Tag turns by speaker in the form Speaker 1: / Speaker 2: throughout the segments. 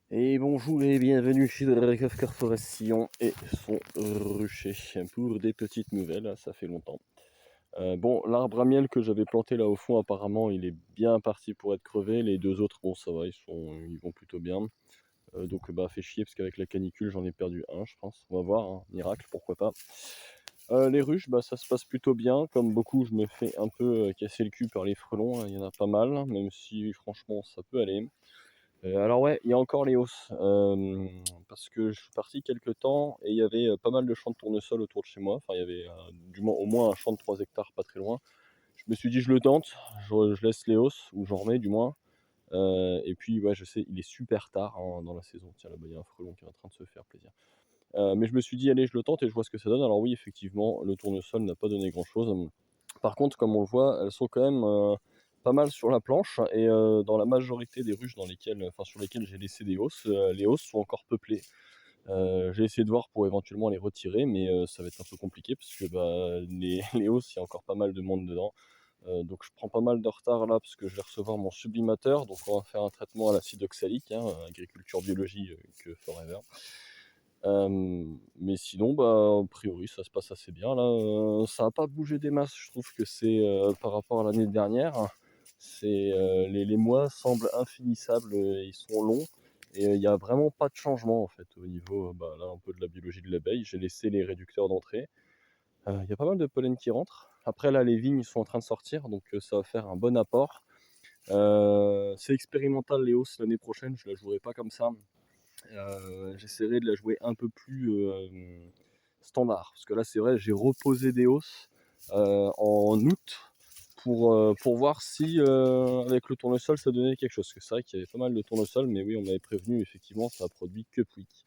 Speaker 1: Et bonjour et bienvenue chez Dracoff Corporation et son rucher pour des petites nouvelles, ça fait longtemps. Bon, l'arbre à miel que j'avais planté là au fond, apparemment il est bien parti pour être crevé. Les deux autres, bon ça va, ils vont plutôt bien. Donc bah fait chier parce qu'avec la canicule j'en ai perdu un je pense. On va voir, hein, miracle, pourquoi pas. Les ruches, bah ça se passe plutôt bien. Comme beaucoup, je me fais un peu casser le cul par les frelons, hein. Il y en a pas mal, même si franchement ça peut aller. Alors ouais, il y a encore les hausses, parce que je suis parti quelque temps et il y avait, pas mal de champs de tournesol autour de chez moi. Enfin, il y avait, du moins au moins un champ de 3 hectares pas très loin. Je me suis dit: «Je le tente, je laisse les hausses ou j'en remets du moins». Et puis ouais, je sais, il est super tard, hein, dans la saison. Tiens, là-bas, il y a un frelon qui est en train de se faire plaisir. Mais je me suis dit: «Allez, je le tente et je vois ce que ça donne». Alors oui, effectivement, le tournesol n'a pas donné grand-chose. Par contre, comme on le voit, elles sont quand même, pas mal sur la planche et dans la majorité des ruches sur lesquelles j'ai laissé des hausses, les hausses sont encore peuplées. J'ai essayé de voir pour éventuellement les retirer, mais ça va être un peu compliqué parce que, bah, les les hausses, il y a encore pas mal de monde dedans. Donc je prends pas mal de retard là parce que je vais recevoir mon sublimateur, donc on va faire un traitement à l'acide oxalique, hein, agriculture biologie, que forever. Mais sinon, bah, a priori, ça se passe assez bien là, ça a pas bougé des masses. Je trouve que c'est, par rapport à l'année dernière, c'est, les mois semblent infinissables, ils sont longs et il y a vraiment pas de changement en fait au niveau, bah, là un peu de la biologie de l'abeille. J'ai laissé les réducteurs d'entrée, il y a pas mal de pollen qui rentre. Après là, les vignes sont en train de sortir, donc ça va faire un bon apport. C'est expérimental les hausses l'année prochaine, je la jouerai pas comme ça. J'essaierai de la jouer un peu plus standard. Parce que là, c'est vrai, j'ai reposé des hausses en août pour voir si avec le tournesol ça donnait quelque chose. Parce que c'est vrai qu'il y avait pas mal de tournesol, mais oui, on m'avait prévenu, effectivement, ça a produit que pouic.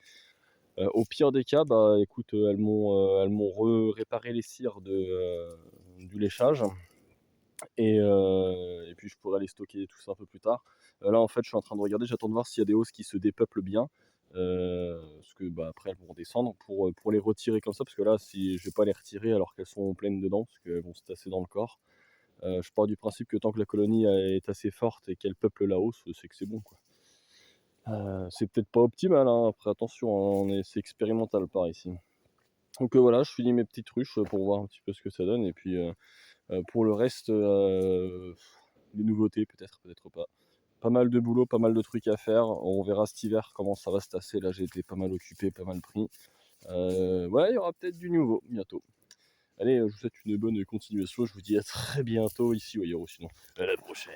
Speaker 1: Au pire des cas, bah écoute, elles m'ont réparé les cires du léchage. Et puis je pourrais les stocker tout ça un peu plus tard. Là en fait je suis en train de regarder, j'attends de voir s'il y a des hausses qui se dépeuplent bien. Parce que bah, après elles vont descendre pour les retirer comme ça, parce que là si je vais pas les retirer alors qu'elles sont pleines dedans, parce qu'elles vont se tasser dans le corps. Je pars du principe que tant que la colonie est assez forte et qu'elle peuple la hausse, c'est que c'est bon quoi. C'est peut-être pas optimal, hein, après attention, hein, c'est expérimental par ici. Donc voilà, je finis mes petites ruches pour voir un petit peu ce que ça donne et puis pour le reste, les nouveautés peut-être, peut-être pas. Pas mal de boulot, pas mal de trucs à faire. On verra cet hiver comment ça va se tasser. Là, j'ai été pas mal occupé, pas mal pris. Ouais, il y aura peut-être du nouveau bientôt. Allez, je vous souhaite une bonne continuation. Je vous dis à très bientôt ici ou ailleurs, ou sinon à la prochaine.